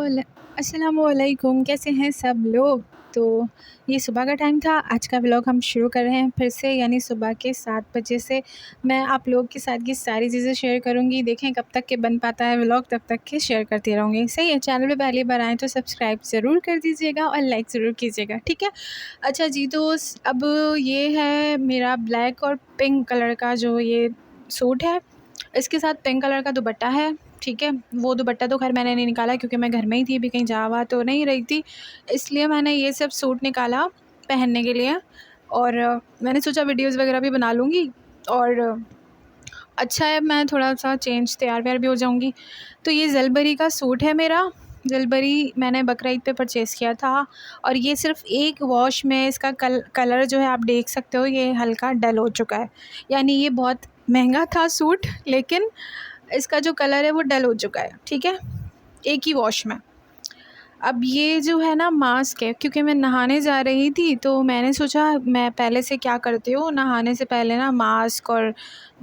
अस्सलामुअलैकुम, कैसे हैं सब लोग। तो ये सुबह का टाइम था। आज का व्लॉग हम शुरू कर रहे हैं फिर से, यानी सुबह के 7 बजे से मैं आप लोग के साथ ये सारी चीज़ें शेयर करूँगी। देखें कब तक के बन पाता है व्लॉग, तब तक के शेयर करती रहूँगी। सही है, चैनल पे पहली बार आएँ तो सब्सक्राइब ज़रूर कर दीजिएगा और लाइक ज़रूर कीजिएगा, ठीक है। अच्छा जी, तो अब ये है मेरा ब्लैक और पिंक कलर का जो ये सूट है, इसके साथ पिंक कलर का दुपट्टा है, ठीक है। वो दुपट्टा तो खैर मैंने नहीं निकाला क्योंकि मैं घर में ही थी, अभी कहीं जा तो नहीं रही थी, इसलिए मैंने ये सब सूट निकाला पहनने के लिए। और मैंने सोचा वीडियोज़ वगैरह भी बना लूँगी, और अच्छा है मैं थोड़ा सा चेंज तैयार व्यार भी हो जाऊँगी। तो ये ज़लबरी का सूट है मेरा। ज़लबरी मैंने बकरा ईद पे परचेज़ किया था, और ये सिर्फ़ एक वॉश में इसका कलर जो है आप देख सकते हो, ये हल्का डल हो चुका है। यानी ये बहुत महंगा था सूट, लेकिन इसका जो कलर है वो डल हो चुका है, ठीक है, एक ही वॉश में। अब ये जो है ना मास्क है, क्योंकि मैं नहाने जा रही थी तो मैंने सोचा, मैं पहले से क्या करती हूँ, नहाने से पहले ना मास्क और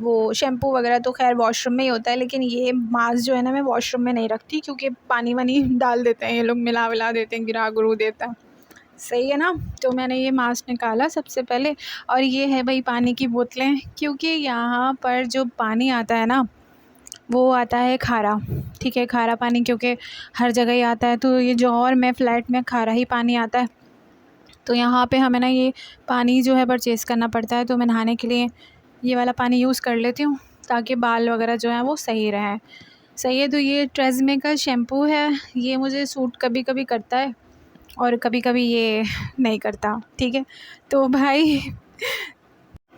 वो शैम्पू वगैरह तो खैर वॉशरूम में ही होता है, लेकिन ये मास्क जो है ना मैं वॉशरूम में नहीं रखती, क्योंकि पानी वानी डाल देते हैं ये लोग, मिला विला देते हैं, गिरा गुरू देता है। सही है ना। तो मैंने ये मास्क निकाला सबसे पहले, और ये है भाई पानी की बोतलें, क्योंकि यहाँ पर जो पानी आता है ना वो आता है खारा, ठीक है, खारा पानी, क्योंकि हर जगह ही आता है। तो ये जौहर में फ़्लैट में खारा ही पानी आता है, तो यहाँ पे हमें ना ये पानी जो है परचेज़ करना पड़ता है। तो मैं नहाने के लिए ये वाला पानी यूज़ कर लेती हूँ, ताकि बाल वगैरह जो हैं वो सही रहें। सही है। तो ये ट्रेज़मे का शैम्पू है, ये मुझे सूट कभी कभी करता है और कभी कभी ये नहीं करता, ठीक है। तो भाई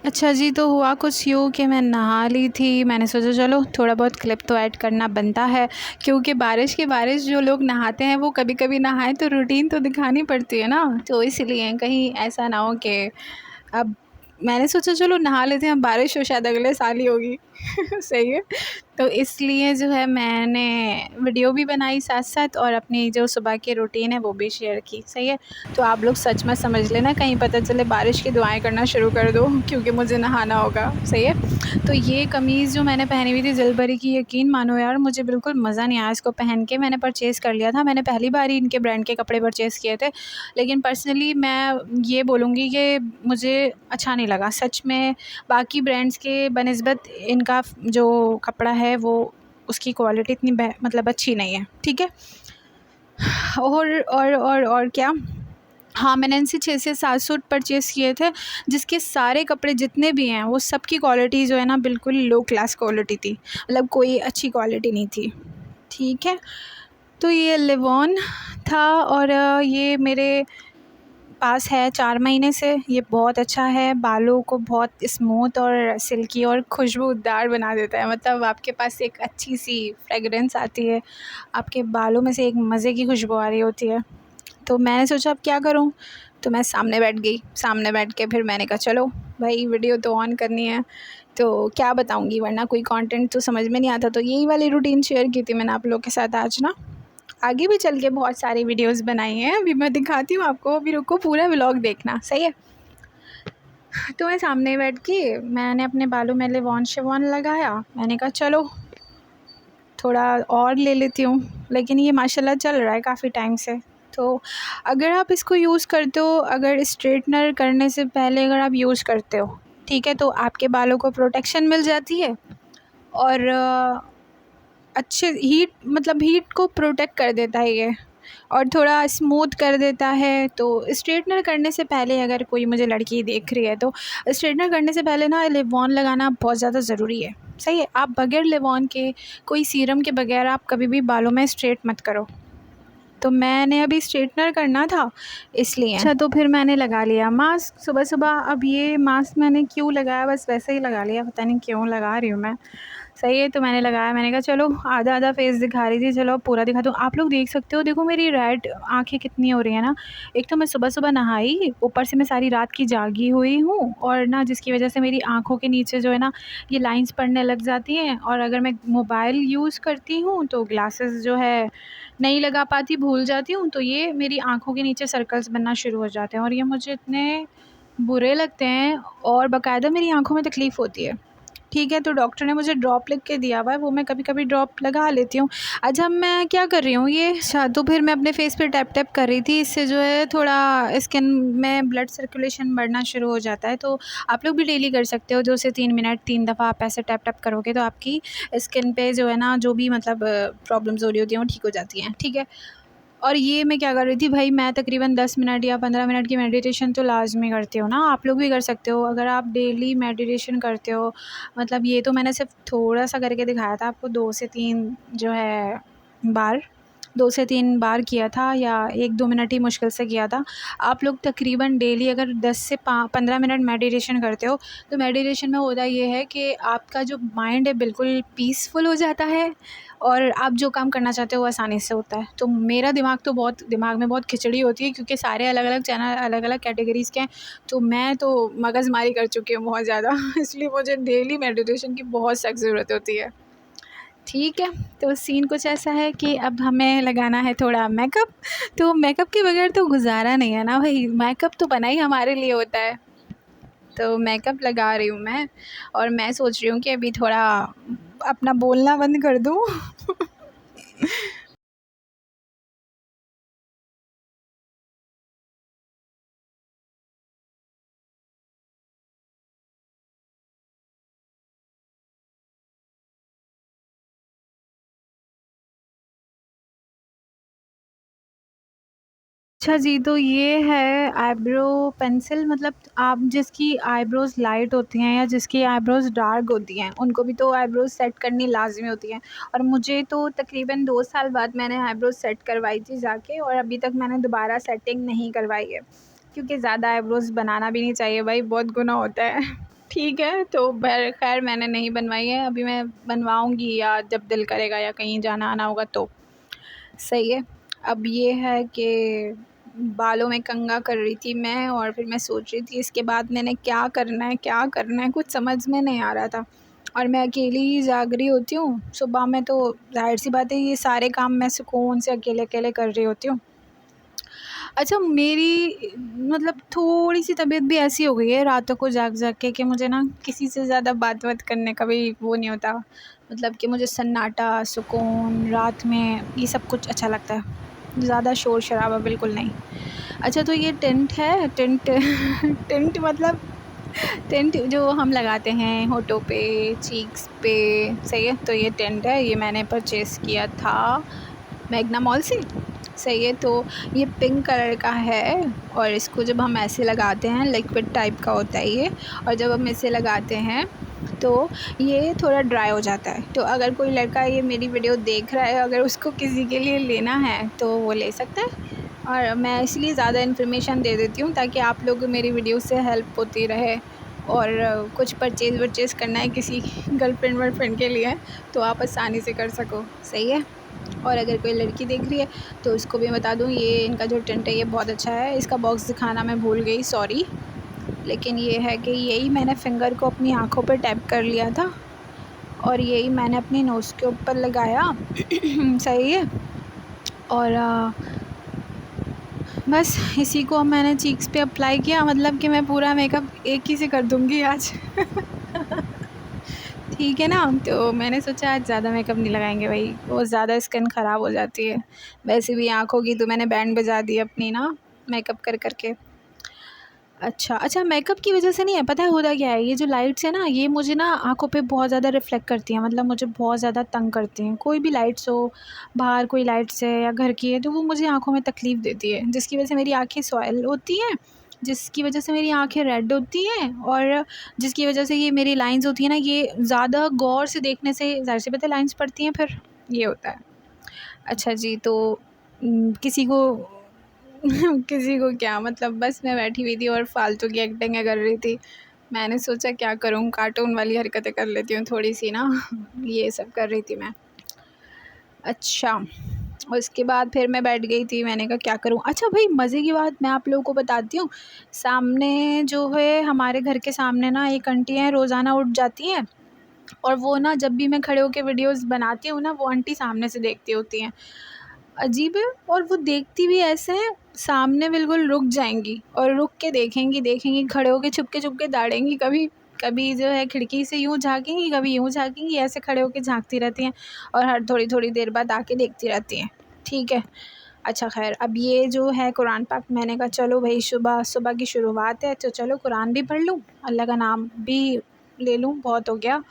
अच्छा जी, तो हुआ कुछ यूँ कि मैं नहा ली थी, मैंने सोचा चलो थोड़ा बहुत क्लिप तो ऐड करना बनता है, क्योंकि बारिश जो लोग नहाते हैं वो कभी कभी नहाएं तो रूटीन तो दिखानी पड़ती है ना, तो इसलिए कहीं ऐसा ना हो कि अब मैंने सोचा चलो नहा लेते हैं, बारिश हो शायद अगले साल ही होगी। सही है। तो इसलिए जो है मैंने वीडियो भी बनाई साथ साथ, और अपनी जो सुबह की रूटीन है वो भी शेयर की। सही है। तो आप लोग सच में समझ लेना, कहीं पता चले बारिश की दुआएं करना शुरू कर दो, क्योंकि मुझे नहाना होगा। सही है। तो ये कमीज़ जो मैंने पहनी हुई थी ज़लबरी की, यकीन मानो यार मुझे बिल्कुल मज़ा नहीं आया इसको पहन के। मैंने परचेज़ कर लिया था, मैंने पहली बार ही इनके ब्रांड के कपड़े परचेज़ किए थे, लेकिन पर्सनली मैं ये बोलूँगी कि मुझे अच्छा नहीं लगा सच में। बाकी ब्रांड्स के बनिस्बत इनका जो कपड़ा है वो, उसकी क्वालिटी इतनी मतलब अच्छी नहीं है, ठीक है। और क्या, हाँ, मैंने इनसे 6 से 7 सूट परचेज़ किए थे, जिसके सारे कपड़े जितने भी हैं वो सब की क्वालिटी जो है ना बिल्कुल लो क्लास क्वालिटी थी, मतलब कोई अच्छी क्वालिटी नहीं थी, ठीक है। तो ये लिवॉन था, और ये मेरे पास है 4 महीने से। ये बहुत अच्छा है, बालों को बहुत स्मूथ और सिल्की और खुशबूदार बना देता है, मतलब आपके पास एक अच्छी सी फ्रेगरेंस आती है, आपके बालों में से एक मज़े की खुशबू आ रही होती है। तो मैंने सोचा अब क्या करूं, तो मैं सामने बैठ गई। सामने बैठ के फिर मैंने कहा चलो भाई वीडियो तो ऑन करनी है, तो क्या बताऊंगी, वरना कोई कंटेंट तो समझ में नहीं आता। तो यही वाली रूटीन शेयर की थी मैंने आप लोग के साथ आज ना। आगे भी चल के बहुत सारी वीडियोस बनाई हैं, अभी मैं दिखाती हूँ आपको, अभी रुको पूरा व्लॉग देखना। सही है। तो मैं सामने बैठ के मैंने अपने बालों में लिवॉन शिवॉन लगाया, मैंने कहा चलो थोड़ा और ले लेती हूँ, लेकिन ये माशाल्लाह चल रहा है काफ़ी टाइम से। तो अगर आप इसको यूज़ करते हो, अगर स्ट्रेटनर करने से पहले अगर आप यूज़ करते हो, ठीक है, तो आपके बालों को प्रोटेक्शन मिल जाती है, और अच्छे हीट, मतलब हीट को प्रोटेक्ट कर देता है ये, और थोड़ा स्मूथ कर देता है। तो स्ट्रेटनर करने से पहले, अगर कोई मुझे लड़की देख रही है तो स्ट्रेटनर करने से पहले ना लिवॉन लगाना बहुत ज़्यादा ज़रूरी है। सही है। आप बगैर लिवॉन के, कोई सीरम के बगैर आप कभी भी बालों में स्ट्रेट मत करो। तो मैंने अभी स्ट्रेटनर करना था इसलिए, अच्छा, तो फिर मैंने लगा लिया मास्क सुबह सुबह। अब ये मास्क मैंने क्यों लगाया, बस वैसे ही लगा लिया, पता नहीं क्यों लगा रही हूँ मैं। सही है। तो मैंने लगाया, मैंने कहा चलो आधा आधा फेस दिखा रही थी, चलो अब पूरा दिखा दूँ। आप लोग देख सकते हो, देखो मेरी रेड आंखें कितनी हो रही है ना। एक तो मैं सुबह सुबह नहाई, ऊपर से मैं सारी रात की जागी हुई हूँ, और ना जिसकी वजह से मेरी आंखों के नीचे जो है ना ये लाइंस पड़ने लग जाती हैं, और अगर मैं मोबाइल यूज़ करती हूँ तो ग्लासेस जो है नहीं लगा पाती, भूल जाती हूँ, तो ये मेरी आंखों के नीचे सर्कल्स बनना शुरू हो जाते हैं, और ये मुझे इतने बुरे लगते हैं, और बाकायदा मेरी आंखों में तकलीफ़ होती है, ठीक है, तो डॉक्टर ने मुझे ड्रॉप लिख के दिया हुआ है, वो मैं कभी कभी ड्रॉप लगा लेती हूँ। अच्छा, मैं क्या कर रही हूँ ये, अच्छा तो फिर मैं अपने फेस पे टैप टैप कर रही थी, इससे जो है थोड़ा स्किन में ब्लड सर्कुलेशन बढ़ना शुरू हो जाता है। तो आप लोग भी डेली कर सकते हो, 2 से 3 मिनट 3 दफ़ा आप ऐसे टैप टैप करोगे तो आपकी स्किन पे जो है ना, जो भी मतलब प्रॉब्लम्स हो रही होती हैं वो ठीक हो जाती हैं, ठीक है। और ये मैं क्या कर रही थी भाई, मैं तकरीबन 10 मिनट या 15 मिनट की मेडिटेशन तो लाज़मी करती हूँ ना, आप लोग भी कर सकते हो अगर आप डेली मेडिटेशन करते हो। मतलब ये तो मैंने सिर्फ थोड़ा-सा करके दिखाया था आपको, 2 से 3 जो है बार, 2 से 3 बार किया था या 1-2 मिनट ही मुश्किल से किया था। आप लोग तकरीबन डेली अगर 10 से पा 15 मिनट मेडिटेशन करते हो, तो मेडिटेशन में होता ये है कि आपका जो माइंड है बिल्कुल पीसफुल हो जाता है और आप जो काम करना चाहते हो वो आसानी से होता है। तो मेरा दिमाग में बहुत खिचड़ी होती है, क्योंकि सारे अलग-अलग चैनल अलग-अलग कैटेगरीज़ के हैं, तो मैं तो मगज़मारी कर चुकी हूँ बहुत ज़्यादा इसलिए मुझे डेली मेडिटेशन की बहुत सख्त ज़रूरत होती है। ठीक है, तो सीन कुछ ऐसा है कि अब हमें लगाना है थोड़ा मेकअप, तो मेकअप के बगैर तो गुज़ारा नहीं है ना भई, मेकअप तो बना ही हमारे लिए होता है। तो मेकअप लगा रही हूँ मैं, और मैं सोच रही हूँ कि अभी थोड़ा अपना बोलना बंद कर दूँ अच्छा जी, तो ये है आईब्रो पेंसिल, मतलब आप जिसकी आईब्रोज़ लाइट होती हैं या जिसकी आईब्रोज़ डार्क होती हैं, उनको भी तो आईब्रोज़ सेट करनी लाज़मी होती है। और मुझे तो तकरीबन 2 साल बाद मैंने आईब्रोज़ सेट करवाई थी जाके, और अभी तक मैंने दोबारा सेटिंग नहीं करवाई है, क्योंकि ज़्यादा आईब्रोज़ बनाना भी नहीं चाहिए भाई, बहुत गुनाह होता है ठीक है, तो खैर मैंने नहीं बनवाई है, अभी मैं बनवाऊँगी या जब दिल करेगा या कहीं जाना आना होगा तो। सही है। अब ये है कि बालों में कंघा कर रही थी मैं, और फिर मैं सोच रही थी इसके बाद मैंने क्या करना है कुछ समझ में नहीं आ रहा था। और मैं अकेली ही जाग रही होती हूँ सुबह में, तो ज़ाहिर-सी बात है ये सारे काम मैं सुकून से अकेले-अकेले कर रही होती हूँ। अच्छा, मेरी मतलब थोड़ी-सी तबीयत भी ऐसी हो गई है रातों को जाग-जाग के, कि मुझे ना किसी से ज़्यादा बात-वात करने का भी वो नहीं होता। मतलब कि मुझे सन्नाटा, सुकून, रात में ये सब कुछ अच्छा लगता है। ज़्यादा शोर-शराबा बिल्कुल नहीं। अच्छा, तो ये टिंट है, टिंट टिंट मतलब टिंट जो हम लगाते हैं होठों पे, चीक्स पे, सही है? तो ये टिंट है, ये मैंने परचेज़ किया था मैग्ना मॉल से। सही है, तो ये पिंक कलर का है, और इसको जब हम ऐसे लगाते हैं, लिक्विड टाइप का होता है ये, और जब हम इसे लगाते हैं तो ये थोड़ा ड्राई हो जाता है। तो अगर कोई लड़का ये मेरी वीडियो देख रहा है, अगर उसको किसी के लिए लेना है तो वो ले सकता है। और मैं इसलिए ज़्यादा इन्फॉर्मेशन दे देती हूँ ताकि आप लोग को मेरी वीडियो से हेल्प होती रहे, और कुछ परचेज़ करना है किसी गर्लफ्रेंड वर्लफ्रेंड के लिए तो आप आसानी से कर सको। सही है। और अगर कोई लड़की देख रही है तो उसको भी बता दूँ, ये इनका जो टिंट है ये बहुत अच्छा है। इसका बॉक्स दिखाना मैं भूल गई, सॉरी। लेकिन ये है कि यही मैंने फिंगर को अपनी आँखों पे टैप कर लिया था, और यही मैंने अपनी नोज़ के ऊपर लगाया सही है। और बस इसी को मैंने चीक्स पे अप्लाई किया, मतलब कि मैं पूरा मेकअप एक ही से कर दूँगी आज ठीक है ना? तो मैंने सोचा आज ज़्यादा मेकअप नहीं लगाएँगे भाई, बहुत ज़्यादा स्किन ख़राब हो जाती है। वैसे भी आँखों की तो मैंने बैंड बजा दी अपनी ना, मेकअप कर के। अच्छा, मेकअप की वज़ह से नहीं है, पता है होता क्या है, ये जो लाइट्स है ना, ये मुझे ना आँखों पे बहुत ज़्यादा रिफ्लेक्ट करती हैं, मतलब मुझे बहुत ज़्यादा तंग करती हैं। कोई भी लाइट्स हो, बाहर कोई लाइट्स है या घर की है, तो वो मुझे आँखों में तकलीफ़ देती है, जिसकी वजह से मेरी आँखें सॉइल होती हैं, जिसकी वजह से मेरी आँखें रेड होती हैं, और जिसकी वजह से ये मेरी लाइन्स होती हैं ना, ये ज़्यादा गौर से देखने से ज़ाहिर-सी बात है लाइन्स पड़ती हैं फिर, ये होता है। अच्छा जी, तो किसी को किसी को क्या मतलब, बस मैं बैठी हुई थी और फालतू की एक्टिंगें कर रही थी। मैंने सोचा क्या करूँ, कार्टून वाली हरकतें कर लेती हूँ थोड़ी-सी ना ये सब कर रही थी मैं। अच्छा, उसके बाद फिर मैं बैठ गई थी, मैंने कहा क्या करूँ? अच्छा भई, मज़े की बात मैं आप लोगों को बताती हूँ। सामने जो है हमारे घर के सामने ना एक आंटी हैं, रोज़ाना उठ जाती हैं, और वो ना जब भी मैं खड़े होके वीडियोज़ बनाती हूँ ना, वो आंटी सामने से देखती होती हैं। अजीब है, और वो देखती भी ऐसे हैं, सामने बिल्कुल रुक जाएँगी और रुक के देखेंगी, खड़े होके छुपके-छुपके दौड़ेंगी, कभी कभी जो है खिड़की से यूँ झाँकेंगी, कभी यूँ झाँकेंगी, ऐसे खड़े होके झाँकती रहती हैं और हर थोड़ी थोड़ी देर बाद आके देखती रहती हैं। ठीक है, अच्छा ख़ैर, अब ये जो है कुरान पाक, मैंने कहा चलो भाई सुबह सुबह की शुरुआत है तो चलो कुरान भी पढ़ लूँ, अल्लाह का नाम भी ले लूँ, बहुत हो गया।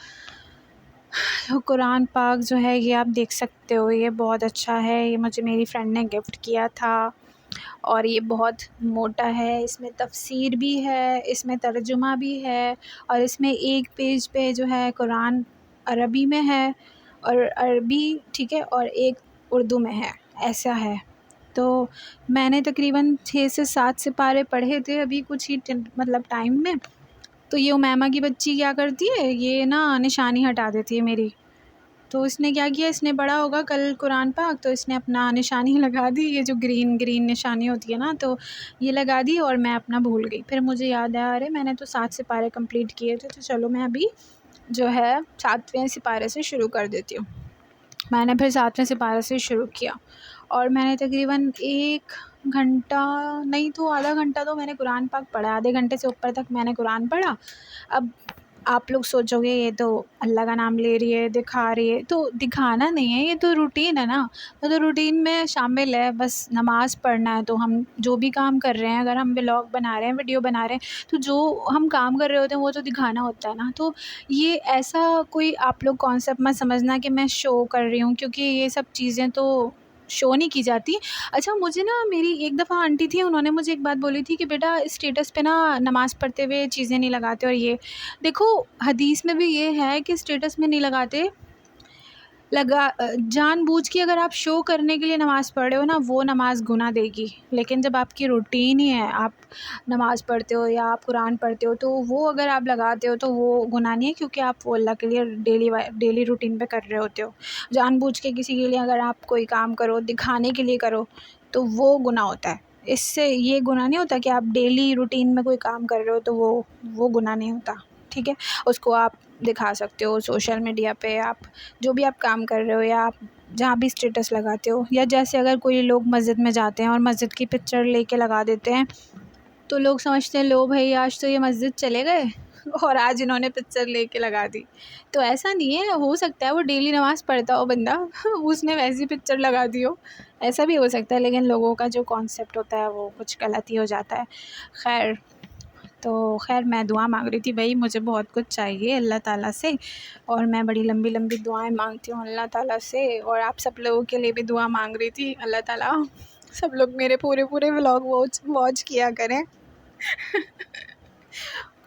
तो कुरान पाक जो है ये आप देख सकते हो, ये बहुत अच्छा है, ये मुझे मेरी फ्रेंड ने गिफ्ट किया था और ये बहुत मोटा है, इसमें तफसीर भी है, इसमें तर्जुमा भी है और इसमें एक पेज पे जो है कुरान अरबी में है और अरबी, ठीक है, और एक उर्दू में है, ऐसा है। तो मैंने तकरीबन 6 से 7 सिपारे पढ़े थे अभी कुछ ही मतलब टाइम में। तो ये उमैमा की बच्ची क्या करती है, ये ना निशानी हटा देती है मेरी। तो इसने क्या किया, इसने पढ़ा होगा कल कुरान पाक, तो इसने अपना निशानी लगा दी, ये जो ग्रीन ग्रीन निशानी होती है ना, तो ये लगा दी और मैं अपना भूल गई। फिर मुझे याद आया, अरे मैंने तो 7 सिपारे कंप्लीट किए थे, तो चलो मैं अभी जो है 7वें सिपारे से शुरू कर देती हूँ। मैंने फिर 7वें सिपारे से शुरू किया और मैंने तकरीबन 1 घंटा नहीं तो आधा घंटा तो मैंने कुरान पाक पढ़ा, आधे घंटे से ऊपर तक मैंने कुरान पढ़ा। अब आप लोग सोचोगे ये तो अल्लाह का नाम ले रही है, दिखा रही है, तो दिखाना नहीं है, ये तो रूटीन है ना, तो रूटीन में शामिल है। बस नमाज़ पढ़ना है, तो हम जो भी काम कर रहे हैं, अगर हम व्लॉग बना रहे हैं, वीडियो बना रहे हैं, तो जो हम काम कर रहे होते हैं वो तो दिखाना होता है ना। तो ये ऐसा कोई आप लोग कॉन्सेप्ट मत समझना कि मैं शो कर रही हूँ, क्योंकि ये सब चीज़ें तो शो नहीं की जाती। अच्छा, मुझे ना मेरी एक दफ़ा आंटी थी, उन्होंने मुझे एक बात बोली थी कि बेटा स्टेटस पे ना नमाज़ पढ़ते हुए चीज़ें नहीं लगाते, और ये देखो हदीस में भी ये है कि स्टेटस में नहीं लगाते, जानबूझ के अगर आप शो करने के लिए नमाज़ पढ़ रहे हो ना, वो नमाज़ गुनाह देगी। लेकिन जब आपकी रूटीन ही है, आप नमाज़ पढ़ते हो या आप कुरान पढ़ते हो, तो वो अगर आप लगाते हो तो वो गुनाह नहीं है, क्योंकि आप वो अल्लाह के लिए डेली रूटीन पे कर रहे होते हो। जानबूझ के किसी के लिए अगर आप कोई काम करो, दिखाने के लिए करो, तो वो गुनाह होता है। इससे ये गुनाह नहीं होता कि आप डेली रूटीन में कोई काम कर रहे हो तो वो गुनाह नहीं होता, ठीक है। उसको आप दिखा सकते हो सोशल मीडिया पे, आप जो भी आप काम कर रहे हो या आप जहाँ भी स्टेटस लगाते हो, या जैसे अगर कोई लोग मस्जिद में जाते हैं और मस्जिद की पिक्चर लेके लगा देते हैं, तो लोग समझते हैं लो भाई आज तो ये मस्जिद चले गए और आज इन्होंने पिक्चर लेके लगा दी। तो ऐसा नहीं है, हो सकता है वो डेली नमाज़ पढ़ता हो बंदा उसने वैसी पिक्चर लगा दी हो, ऐसा भी हो सकता है। लेकिन लोगों का जो कॉन्सेप्ट होता है वो कुछ गलत ही हो जाता है। खैर मैं दुआ मांग रही थी भाई, मुझे बहुत कुछ चाहिए अल्लाह ताला से, और मैं बड़ी लंबी लंबी दुआएं मांगती हूँ अल्लाह ताला से, और आप सब लोगों के लिए भी दुआ मांग रही थी। अल्लाह ताला सब लोग मेरे पूरे पूरे व्लॉग वॉच किया करें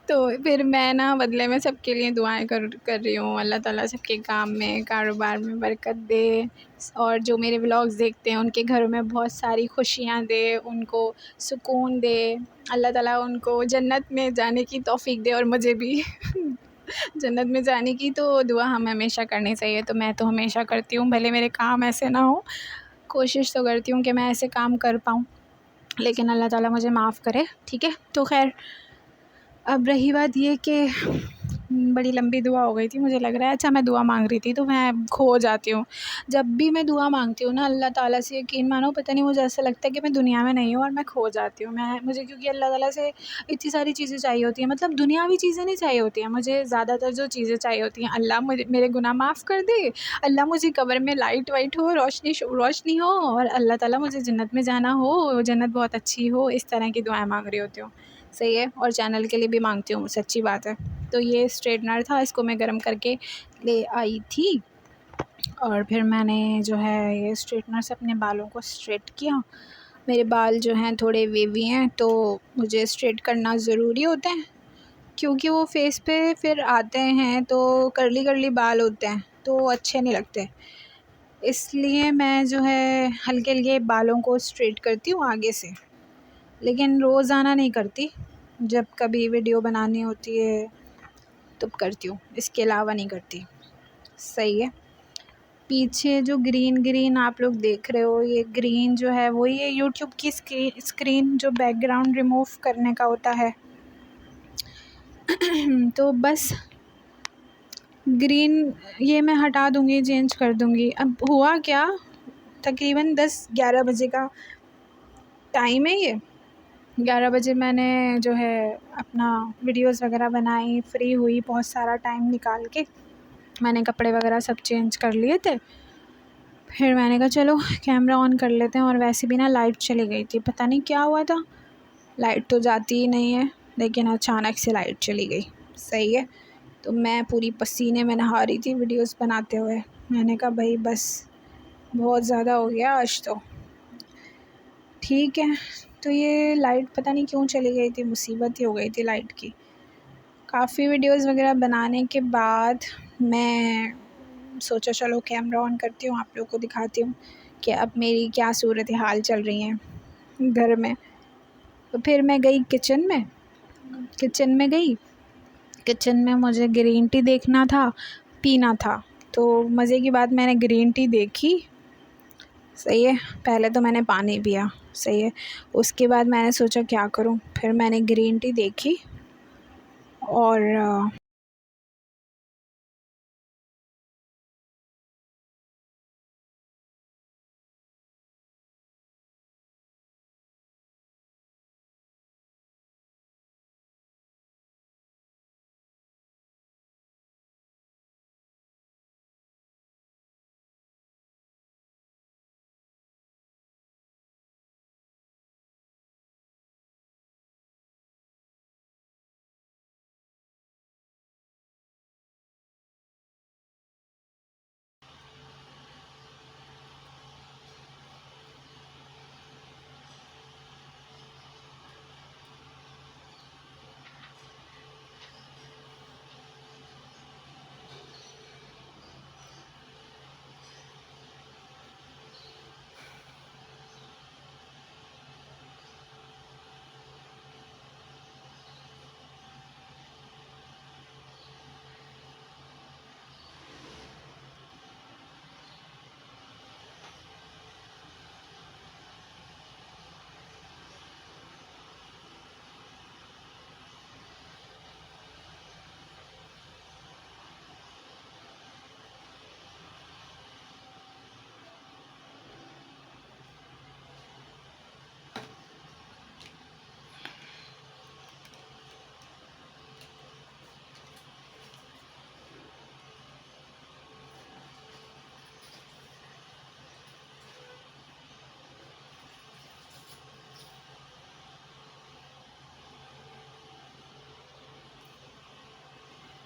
तो फिर मैं ना बदले में सबके लिए दुआएं कर रही हूँ, अल्लाह ताला सबके काम में, कारोबार में बरकत दे, और जो मेरे व्लॉग्स देखते हैं उनके घरों में बहुत सारी खुशियाँ दे, उनको सुकून दे, अल्लाह ताला उनको जन्नत में जाने की तौफ़ीक दे, और मुझे भी जन्नत में जाने की तो दुआ हमें हमेशा करनी चाहिए। तो मैं तो हमेशा करती हूँ, भले मेरे काम ऐसे ना हो, कोशिश तो करती हूँ कि मैं ऐसे काम कर पाऊँ, लेकिन अल्लाह ताला मुझे माफ़ करे, ठीक है। तो खैर अब रही बात ये कि बड़ी लंबी दुआ हो गई थी, मुझे लग रहा है। अच्छा, मैं दुआ मांग रही थी तो मैं खो जाती हूँ। जब भी मैं दुआ मांगती हूँ ना अल्लाह ताला से, यकीन मानो पता नहीं मुझे ऐसा लगता है कि मैं दुनिया में नहीं हूँ और मैं खो जाती हूँ। मुझे क्योंकि अल्लाह ताला से इतनी सारी चीज़ें चाहिए होती हैं, मतलब दुनियावी चीज़ें नहीं चाहिए होती हैं मुझे, ज़्यादातर जो चीज़ें चाहिए होती हैं, अल्लाह मुझे मेरे गुनाह माफ़ कर दे, अल्लाह मुझे कब्र में लाइट वाइट हो, रोशनी हो, और अल्लाह ताला मुझे जन्नत में जाना हो, जन्नत बहुत अच्छी हो, इस तरह की दुआएँ मांग रही होती हूँ। सही है, और चैनल के लिए भी मांगती हूँ, सच्ची बात है। तो ये स्ट्रेटनर था, इसको मैं गर्म करके ले आई थी और फिर मैंने जो है ये स्ट्रेटनर से अपने बालों को स्ट्रेट किया। मेरे बाल जो हैं थोड़े वेवी हैं, तो मुझे स्ट्रेट करना ज़रूरी होता है, क्योंकि वो फेस पे फिर आते हैं तो कर्ली कर्ली बाल होते हैं तो अच्छे नहीं लगते। इसलिए मैं जो है हल्के हल्के बालों को स्ट्रेट करती हूँ आगे से, लेकिन रोज़ाना नहीं करती, जब कभी वीडियो बनानी होती है तब करती हूँ, इसके अलावा नहीं करती। सही है। पीछे जो ग्रीन ग्रीन आप लोग देख रहे हो, ये ग्रीन जो है वो ये यूट्यूब की स्क्रीन जो बैकग्राउंड रिमूव करने का होता है तो बस ग्रीन ये मैं हटा दूँगी, चेंज कर दूँगी। अब हुआ क्या, तकरीबन 10-11 बजे का टाइम है ये, 11 बजे मैंने जो है अपना वीडियोस वगैरह बनाई, फ्री हुई बहुत सारा टाइम निकाल के। मैंने कपड़े वगैरह सब चेंज कर लिए थे। फिर मैंने कहा चलो कैमरा ऑन कर लेते हैं, और वैसे भी ना लाइट चली गई थी, पता नहीं क्या हुआ था। लाइट तो जाती ही नहीं है, लेकिन अचानक से लाइट चली गई। सही है, तो मैं पूरी पसीने में नहा रही थी वीडियोस बनाते हुए। मैंने कहा भाई बस बहुत ज़्यादा हो गया आज तो। ठीक है, तो ये लाइट पता नहीं क्यों चली गई थी, मुसीबत ही हो गई थी लाइट की। काफ़ी वीडियोस वगैरह बनाने के बाद मैं सोचा चलो कैमरा ऑन करती हूँ, आप लोगों को दिखाती हूँ कि अब मेरी क्या सूरत हाल चल रही है घर में। तो फिर मैं गई किचन में मुझे ग्रीन टी देखना था, पीना था। तो मज़े की बात, मैंने ग्रीन टी देखी। सही है, पहले तो मैंने पानी पिया। सही है, उसके बाद मैंने सोचा क्या करूं, फिर मैंने ग्रीन टी देखी और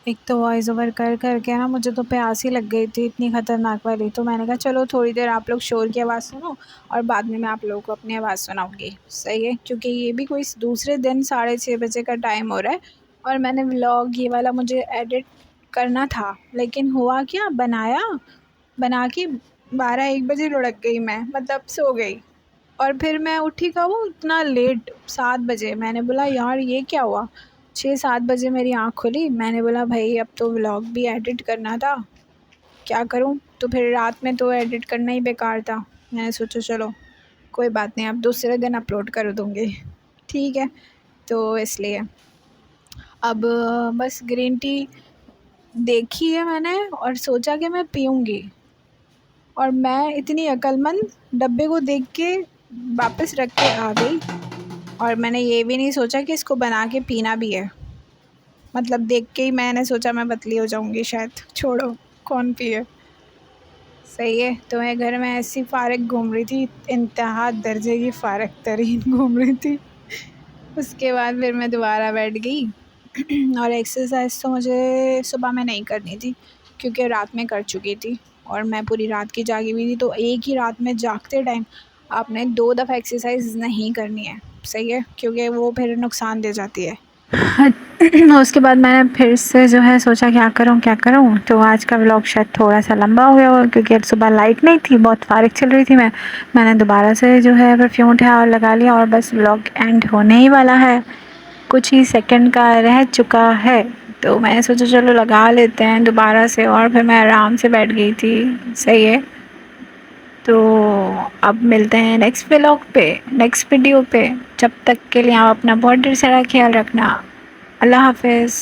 एक तो वॉइस ओवर कर कर के ना मुझे तो प्यास ही लग गई थी, इतनी ख़तरनाक वाली। तो मैंने कहा चलो थोड़ी देर आप लोग शोर की आवाज़ सुनो, और बाद में मैं आप लोगों को अपनी आवाज़ सुनाऊँगी। सही है, क्योंकि ये भी कोई दूसरे दिन 6:30 बजे का टाइम हो रहा है, और मैंने व्लॉग ये वाला मुझे एडिट करना था। लेकिन हुआ क्या, बना के 12-1 बजे लुढ़क गई मैं, मतलब सो गई। और फिर मैं उठी कब, इतना लेट 7 बजे। मैंने बोला यार ये क्या हुआ, 6-7 बजे मेरी आँख खुली। मैंने बोला भाई अब तो व्लॉग भी एडिट करना था, क्या करूं। तो फिर रात में तो एडिट करना ही बेकार था। मैंने सोचा चलो कोई बात नहीं, अब दूसरे दिन अपलोड कर दूँगी। ठीक है, तो इसलिए अब बस ग्रीन टी देखी है मैंने और सोचा कि मैं पीऊँगी। और मैं इतनी अक्लमंद डब्बे को देख के वापस रख के आ गई, और मैंने ये भी नहीं सोचा कि इसको बना के पीना भी है। मतलब देख के ही मैंने सोचा मैं पतली हो जाऊंगी शायद, छोड़ो कौन पिए। सही है, तो मैं घर में ऐसी फ़ारिग घूम रही थी, इंतहा दर्जे की फ़ारिग तरीन घूम रही थी। उसके बाद फिर मैं दोबारा बैठ गई। और एक्सरसाइज तो मुझे सुबह में नहीं करनी थी, क्योंकि रात में कर चुकी थी, और मैं पूरी रात की जागी हुई थी। तो एक ही रात में जागते टाइम आपने 2 दफ़ा एक्सरसाइज नहीं करनी है। सही है, क्योंकि वो फिर नुकसान दे जाती है। उसके बाद मैंने फिर से जो है सोचा क्या करूं। तो आज का व्लॉग शायद थोड़ा सा लंबा हो गया होगा, क्योंकि आज सुबह लाइट नहीं थी, बहुत फारिग चल रही थी मैंने दोबारा से जो है परफ्यूम उठाया और लगा लिया, और बस व्लॉग एंड होने ही वाला है, कुछ ही सेकंड का रह चुका है। तो मैंने सोचा चलो लगा लेते हैं दोबारा से, और फिर मैं आराम से बैठ गई थी। सही है, तो अब मिलते हैं नेक्स्ट व्लॉग पे, नेक्स्ट वीडियो पे। जब तक के लिए आप अपना बहुत ढेर सारा ख्याल रखना। अल्लाह हाफ़िज़।